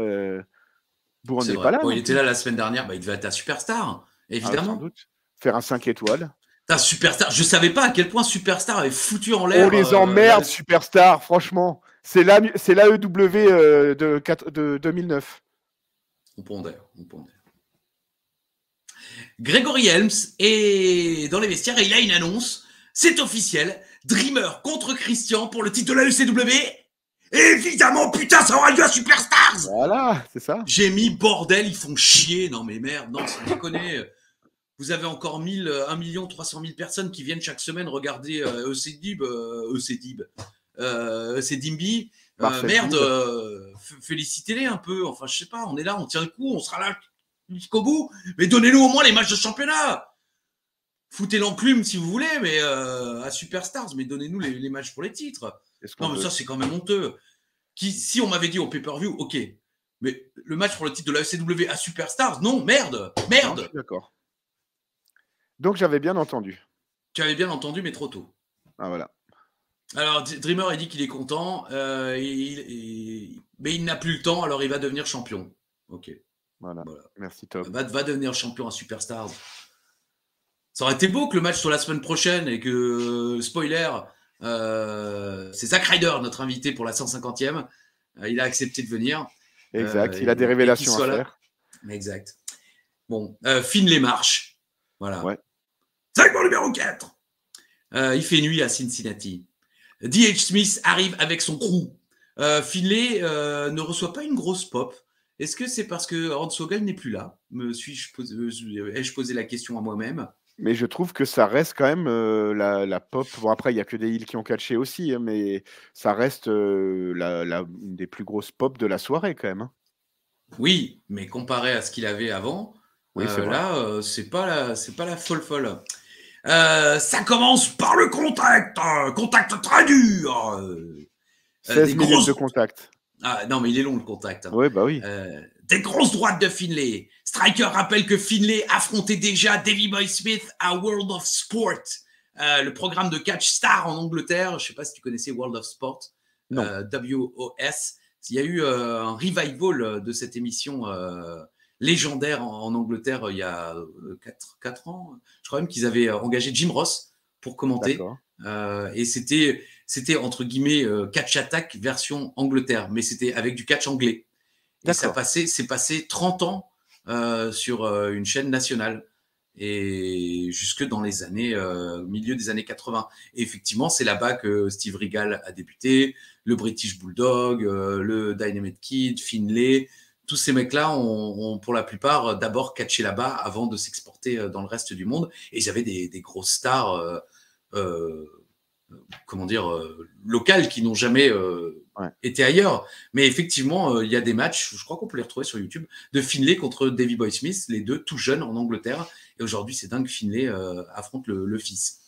Bourne n'est pas là. Bon, il était là la semaine dernière, il devait être un superstar, évidemment. Sans doute. Faire un 5 étoiles. Un superstar. Je savais pas à quel point Superstar avait foutu en l'air. On les emmerde, Superstar, franchement. C'est l'AEW de 2009. On pondère. Gregory Helms est dans les vestiaires et il a une annonce. C'est officiel. Dreamer contre Christian pour le titre de la ECW. Évidemment, putain, ça aura lieu à Superstars. Voilà, c'est ça. J'ai mis bordel, ils font chier. Non mais merde, non, sans déconner. Vous avez encore 1 300 000 personnes qui viennent chaque semaine regarder Dimby. Merde, félicitez-les un peu. Enfin, je sais pas, on est là, on tient le coup, on sera là jusqu'au bout. Mais donnez-nous au moins les matchs de championnat. Foutez l'enclume si vous voulez, mais à Superstars, mais donnez-nous les matchs pour les titres. Non, mais ça, c'est quand même honteux. Si on m'avait dit au pay-per-view, ok, mais le match pour le titre de la ECW à Superstars, non, merde. Non, d'accord. Donc, j'avais bien entendu. Tu avais bien entendu, mais trop tôt. Ah, voilà. Alors, Dreamer, il dit qu'il est content, mais il n'a plus le temps, alors il va devenir champion. Ok. Voilà. Merci, Tom. Va devenir champion à Superstars. Ça aurait été beau que le match soit la semaine prochaine et que, spoiler, c'est Zack Ryder, notre invité pour la 150e. Il a accepté de venir. Exact, il a des révélations à faire. Exact. Bon, Finlay marche. Voilà. Ouais. Segment numéro 4. Il fait nuit à Cincinnati. D.H. Smith arrive avec son crew. Finlay ne reçoit pas une grosse pop. Est-ce que c'est parce que Hornswoggle n'est plus là? Ai-je posé la question à moi-même? Mais je trouve que ça reste quand même la pop. Bon, après, il n'y a que des heels qui ont catché aussi, hein, mais ça reste une des plus grosses pop de la soirée quand même. Hein. Oui, mais comparé à ce qu'il avait avant, oui, là, c'est pas la folle. Ça commence par le contact, contact très dur. 16 minutes de contact. Ah, non, mais il est long le contact. Hein. Oui, bah oui. Des grosses droites de Finlay. Striker rappelle que Finlay affrontait déjà Davey Boy Smith à World of Sport, le programme de catch star en Angleterre. Je ne sais pas si tu connaissais World of Sport, WOS. Il y a eu un revival de cette émission légendaire en Angleterre il y a 4 ans. Je crois même qu'ils avaient engagé Jim Ross pour commenter. Et c'était entre guillemets catch attack version Angleterre, mais c'était avec du catch anglais. Et c'est passé 30 ans sur une chaîne nationale et jusque dans les années milieu des années 80. Et effectivement, c'est là-bas que Steve Regal a débuté, le British Bulldog, le Dynamite Kid, Finlay. Tous ces mecs-là ont pour la plupart d'abord catché là-bas avant de s'exporter dans le reste du monde. Et ils avaient des grosses stars locales qui n'ont jamais été ailleurs. Mais effectivement, il y a des matchs, je crois qu'on peut les retrouver sur YouTube, de Finlay contre Davey Boy Smith, les deux tout jeunes en Angleterre. Et aujourd'hui, c'est dingue, Finlay affronte le fils.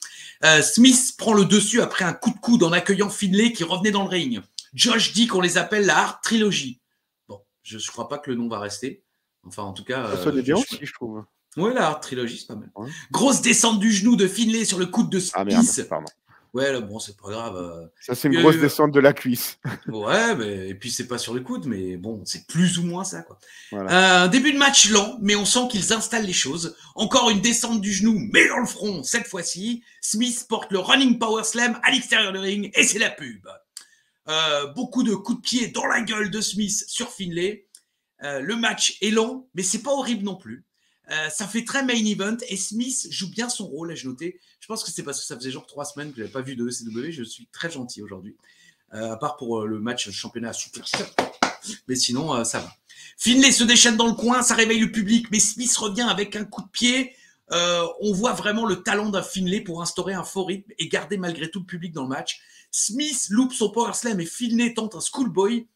Smith prend le dessus après un coup de coude en accueillant Finlay qui revenait dans le ring. Josh dit qu'on les appelle la Hart Trilogy. Bon, je ne crois pas que le nom va rester. Enfin, en tout cas... Ça sonne bien aussi, je trouve. Ouais, la Hart Trilogy, c'est pas mal. Ouais. Grosse descente du genou de Finlay sur le coude de Smith. Ah merde, pardon. Ouais, là, bon, c'est pas grave. Ça, c'est une grosse descente de la cuisse. Ouais, mais, et puis c'est pas sur le coude, mais bon, c'est plus ou moins ça, quoi. Voilà. Début de match lent, mais on sent qu'ils installent les choses. Encore une descente du genou, mais dans le front, cette fois-ci. Smith porte le running power slam à l'extérieur du ring, et c'est la pub. Beaucoup de coups de pied dans la gueule de Smith sur Finlay. Le match est lent, mais c'est pas horrible non plus. Ça fait très main event et Smith joue bien son rôle, j'ai noté. Je pense que c'est parce que ça faisait genre 3 semaines que je n'avais pas vu de ECW. Je suis très gentil aujourd'hui. À part pour le match championnat super. Mais sinon, ça va. Finlay se déchaîne dans le coin, ça réveille le public, mais Smith revient avec un coup de pied. On voit vraiment le talent d'un Finlay pour instaurer un faux rythme et garder malgré tout le public dans le match. Smith loupe son power slam et Finlay tente un schoolboy.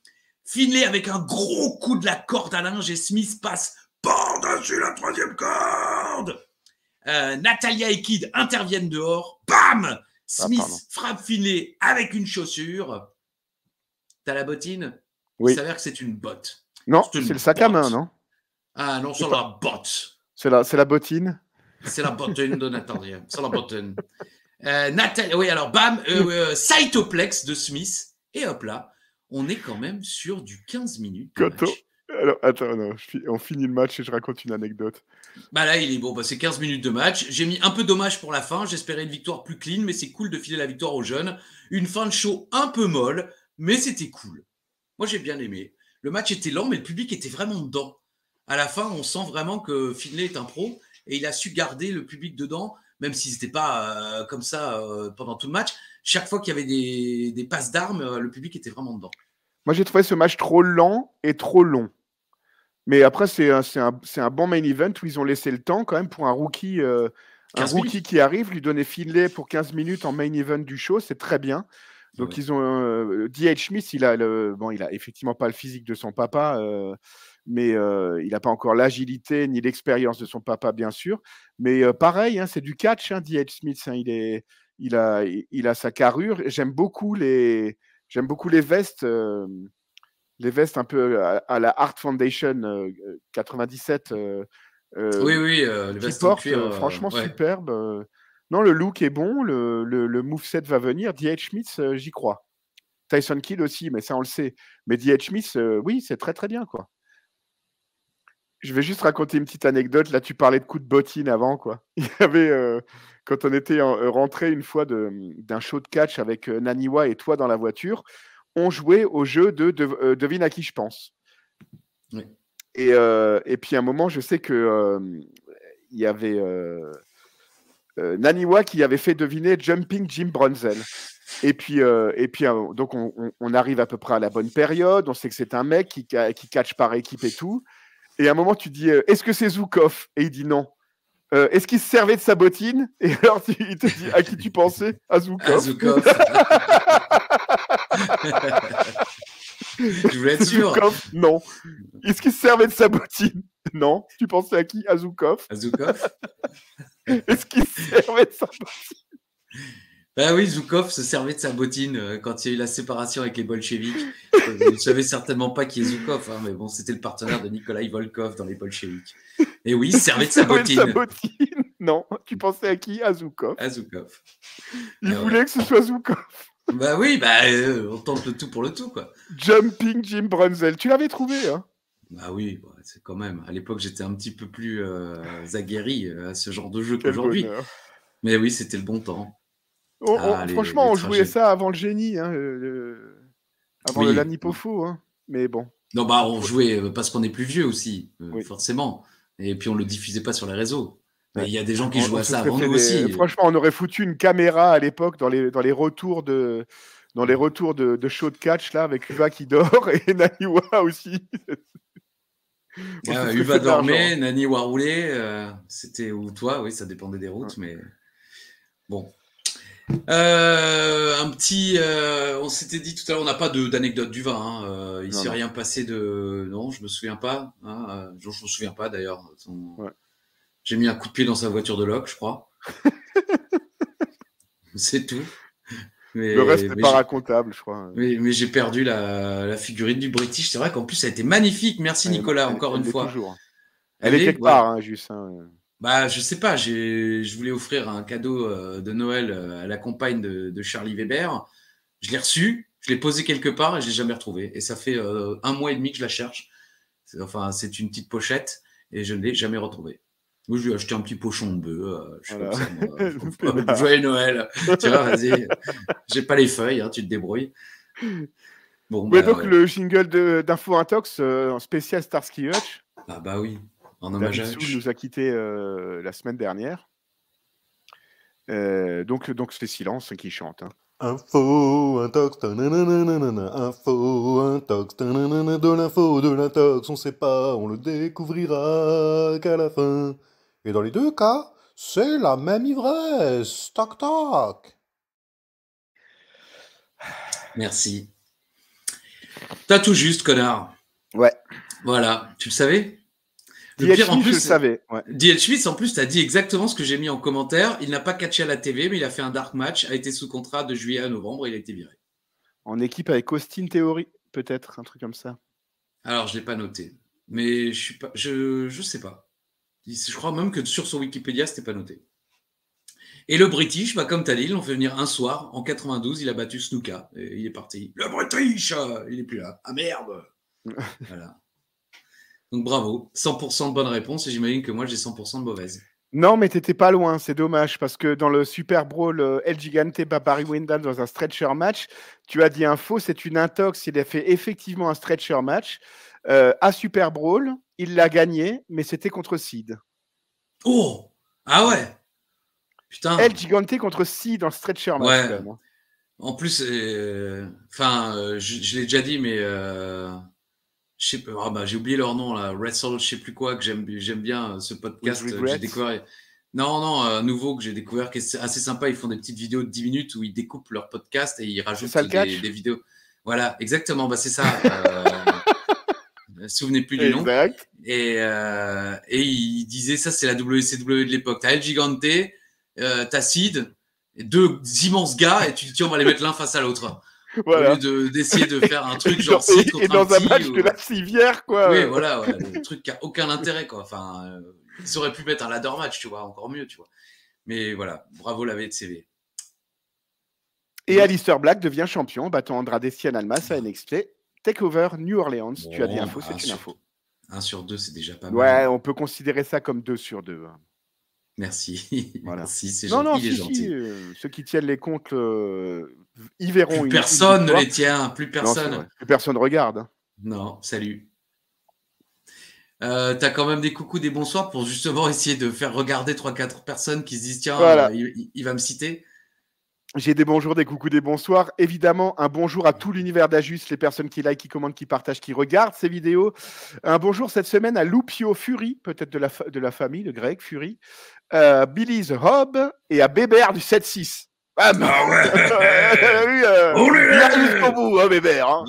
Finlay avec un gros coup de la corde à linge et Smith passe par-dessus la 3e corde. Natalia et Kid interviennent dehors. Bam! Smith frappe Finlay avec une chaussure. T'as la bottine? Oui. Il s'avère que c'est une botte. Non, c'est le sac à main, non? Ah non, c'est la botte. C'est la bottine? C'est la bottine de Natalia. C'est la bottine. Natalia, oui, alors bam, cytoplex de Smith. Et hop là, on est quand même sur du 15 minutes de match. Alors, attends, non, on finit le match et je raconte une anecdote. Bah là, il est bon, c'est 15 minutes de match. J'ai mis un peu dommage pour la fin. J'espérais une victoire plus clean, mais c'est cool de filer la victoire aux jeunes. Une fin de show un peu molle, mais c'était cool. Moi, j'ai bien aimé. Le match était lent, mais le public était vraiment dedans. À la fin, on sent vraiment que Finlay est un pro et il a su garder le public dedans, même si c'était pas comme ça pendant tout le match. Chaque fois qu'il y avait des passes d'armes, le public était vraiment dedans. Moi, j'ai trouvé ce match trop lent et trop long. Mais après, c'est un bon main event où ils ont laissé le temps quand même pour un rookie qui arrive, lui donner Finlay pour 15 minutes en main event du show, c'est très bien. Donc, ils ont D.H. Smith, il a effectivement pas le physique de son papa, mais il n'a pas encore l'agilité ni l'expérience de son papa, bien sûr. Mais pareil, hein, c'est du catch, hein, D.H. Smith. Hein, il a sa carrure. J'aime beaucoup les vestes. Les vestes un peu à la Art Foundation 97. Oui, les vestes porte, en cuir, franchement superbe. Non, le look est bon, le moveset va venir. D.H. Smith, j'y crois. Tyson Kidd aussi, mais ça on le sait. Mais D.H. Smith, oui, c'est très très bien, quoi. Je vais juste raconter une petite anecdote. Là, tu parlais de coups de bottine avant, quoi. Il y avait, quand on était rentré une fois d'un show de catch avec Naniwa et toi dans la voiture, on jouait au jeu de devine à qui je pense. Oui. Et puis à un moment, je sais que il y avait Naniwa qui avait fait deviner Jumping Jim Brunzel. Et puis donc on arrive à peu près à la bonne période. On sait que c'est un mec qui catch par équipe et tout. Et à un moment, tu dis est-ce que c'est Zukov? Et il dit non. Est-ce qu'il se servait de sa bottine? Et alors il te dit à qui tu pensais? À Zukov. À Zukov. Je voulais être sûr. Zukov, non. Est-ce qu'il se servait de sa bottine? Non. Tu pensais à qui? À Zukov. À Zukov. Est-ce qu'il servait de sa bottine? Bah oui, Zhukov se servait de sa bottine quand il y a eu la séparation avec les bolcheviks. Vous ne savez certainement pas qui est Zhukov, hein, mais bon, c'était le partenaire de Nikolai Volkov dans les bolcheviks. Et oui, il se servait de sa bottine. Non, tu pensais à qui? À Zhukov. À Zhukov. Il voulait que ce soit Zhukov. Bah oui, on tente le tout pour le tout, quoi. Jumping Jim Brunzel, tu l'avais trouvé, hein? Bah oui, c'est quand même. À l'époque, j'étais un petit peu plus aguerri à ce genre de jeu Quel qu'aujourd'hui. bonheur. Mais oui, c'était le bon temps. Franchement, on jouait trajets. ça avant le génie, hein, avant le Oui. Lanipofo, hein. Mais bon. Non, bah on jouait parce qu'on est plus vieux aussi, Oui. forcément. Et puis on le diffusait pas sur les réseaux. Mais Ouais. il y a des gens qui jouaient à se ça serait avant fait nous aussi. Franchement, on aurait foutu une caméra à l'époque dans les retours de show de catch là, avec Uva qui dort et Naniwa aussi. On se serait Uva fait de l'argent. dormait, Nani roulait, c'était ou toi, oui, ça dépendait des routes, mais bon. Un petit, on s'était dit tout à l'heure, on n'a pas d'anecdote du vin. Hein, il s'est rien passé de, non, je me souviens pas. Hein, je me souviens pas d'ailleurs. Ouais. J'ai mis un coup de pied dans sa voiture de loc, je crois. C'est tout. Mais, le reste n'est pas racontable, je crois. Mais j'ai perdu la figurine du British. C'est vrai qu'en plus, ça a été magnifique. Merci Nicolas, encore une fois. Toujours. Elle est quelque part, hein, juste. Hein. Bah, je sais pas. Je voulais offrir un cadeau de Noël à la compagne de Charlie Weber. Je l'ai reçu, je l'ai posé quelque part et je l'ai jamais retrouvé. Et ça fait 1 mois et demi que je la cherche. C'est une petite pochette et je ne l'ai jamais retrouvée. Moi, je lui ai acheté un petit pochon de bœuf. Je suis comme ça, joyeux Noël. Tu vois, vas-y. J'ai pas les feuilles, hein, tu te débrouilles. Bon, donc, le jingle d'Info Intox en spécial Starsky Hutch. Ah, bah oui. En hommage à David Soul nous a quittés la semaine dernière. Donc c'est Silence qui chante. Hein. Info Intox, info Intox, de l'info, de l'intox, on sait pas, on le découvrira qu'à la fin. Et dans les deux cas, c'est la même ivresse. Toc toc. Merci. T'as tout juste, connard. Ouais. Voilà, tu le savais? Le pire, en plus, je le savais. Ouais. D.L. Schmitz, en plus, t'as dit exactement ce que j'ai mis en commentaire. Il n'a pas catché à la TV, mais il a fait un dark match, a été sous contrat de juillet à novembre, et il a été viré. En équipe avec Austin Theory, peut-être, un truc comme ça. Alors, je l'ai pas noté, mais je sais pas. Je crois même que sur son Wikipédia, c'était pas noté. Et le British, comme tu as dit, ils l'ont fait venir un soir, en 92, il a battu Snuka, et il est parti. Le British, il est plus là. Ah merde. Voilà. Donc bravo, 100% de bonnes réponses, et j'imagine que moi j'ai 100% de mauvaises. Non, mais t'étais pas loin, c'est dommage, parce que dans le Super Brawl El Gigante Barry Windham dans un stretcher match, tu as dit un faux, c'est une intox, il a fait effectivement un stretcher match. À Super Brawl, il l'a gagné, mais c'était contre Seed. Oh! Ah ouais! Putain! El Gigante contre Seed en stretcher match. Ouais. Quand même. En plus, je l'ai déjà dit, mais j'ai oublié leur nom là, Wrestle, je sais plus quoi, que j'aime bien ce podcast que j'ai découvert. Non, nouveau que j'ai découvert, qui est assez sympa. Ils font des petites vidéos de 10 minutes où ils découpent leur podcast et ils rajoutent des vidéos. Voilà, exactement. C'est ça. Je me souvenais plus du nom. Et il disait ça, c'est la WCW de l'époque. T'as El Gigante, t'as Seed, 2 immenses gars, et tu te dis on va les mettre l'un face à l'autre. Voilà. Au lieu d'essayer de faire un truc genre Seed contre dans un match de la civière, quoi. Oui, voilà, le truc qui a aucun intérêt, quoi. Enfin, ils auraient pu mettre un ladder match, tu vois, encore mieux, tu vois. Mais voilà, bravo la VCV. Et Alistair Black devient champion, battant Andrade Cien Almas à NXT. Takeover New Orleans. Bon, tu as dit info, c'est une info. 1 sur 2, c'est déjà pas mal. Ouais, on peut considérer ça comme 2 sur 2. Merci. Voilà. Merci, c'est gentil, il est gentil. Ceux qui tiennent les comptes, y verront. Plus personne ne les tient, plus personne. Non, plus personne regarde. Non, salut. T'as quand même des coucous, des bonsoirs pour justement essayer de faire regarder 3-4 personnes qui se disent tiens, voilà. Il va me citer. J'ai des bonjours, des coucous, des bonsoirs. Évidemment, un bonjour à tout l'univers d'Ajus, les personnes qui like, qui commentent, qui partagent, qui regardent ces vidéos. Un bonjour cette semaine à Lupio Fury, peut-être de la famille de Greg Fury, Billy the Hob et à Bébert du 7-6. Ah ouais. On est là jusqu'au bout, hein, Bébert. Hein.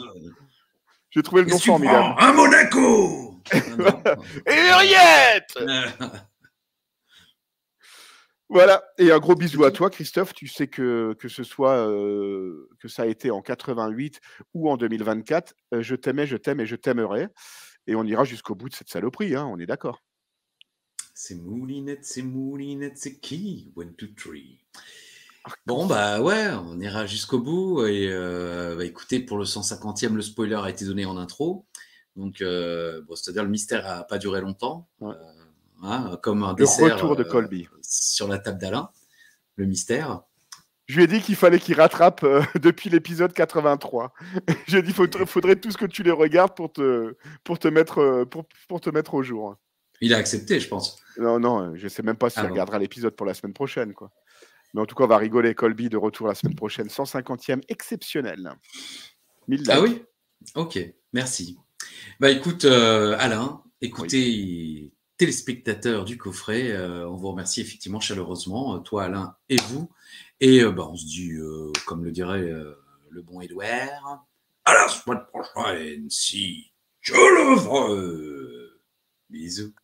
J'ai trouvé le nom formidable. Un Monaco. Et Henriette. Voilà, et un gros bisou à toi, Christophe. Tu sais que ce soit que ça a été en 88 ou en 2024, je t'aimais, je t'aime et je t'aimerai. Et on ira jusqu'au bout de cette saloperie, hein, on est d'accord. C'est Moulinette, c'est qui? 1, 2, 3. Bon, bah ouais, on ira jusqu'au bout. Et bah, écoutez, pour le 150e, le spoiler a été donné en intro. Donc, bon, c'est-à-dire le mystère n'a pas duré longtemps. Ouais. Hein, comme un Le dessert retour de Colby. sur la table d'Alain, le mystère. Je lui ai dit qu'il fallait qu'il rattrape depuis l'épisode 83. Je lui ai dit faudrait tout ce que tu les regardes pour te mettre au jour. Il a accepté, je pense. Non, je sais même pas s'il Ah bon. regardera l'épisode pour la semaine prochaine, quoi. Mais en tout cas, on va rigoler. Colby de retour la semaine prochaine, 150e exceptionnel. 1000 likes. Ah oui? Ok, merci. Bah écoute, Alain, écoutez, téléspectateurs du coffret, on vous remercie effectivement chaleureusement, toi Alain et vous. Et bah, on se dit, comme le dirait le bon Édouard, à la semaine prochaine, si je le veux. Bisous.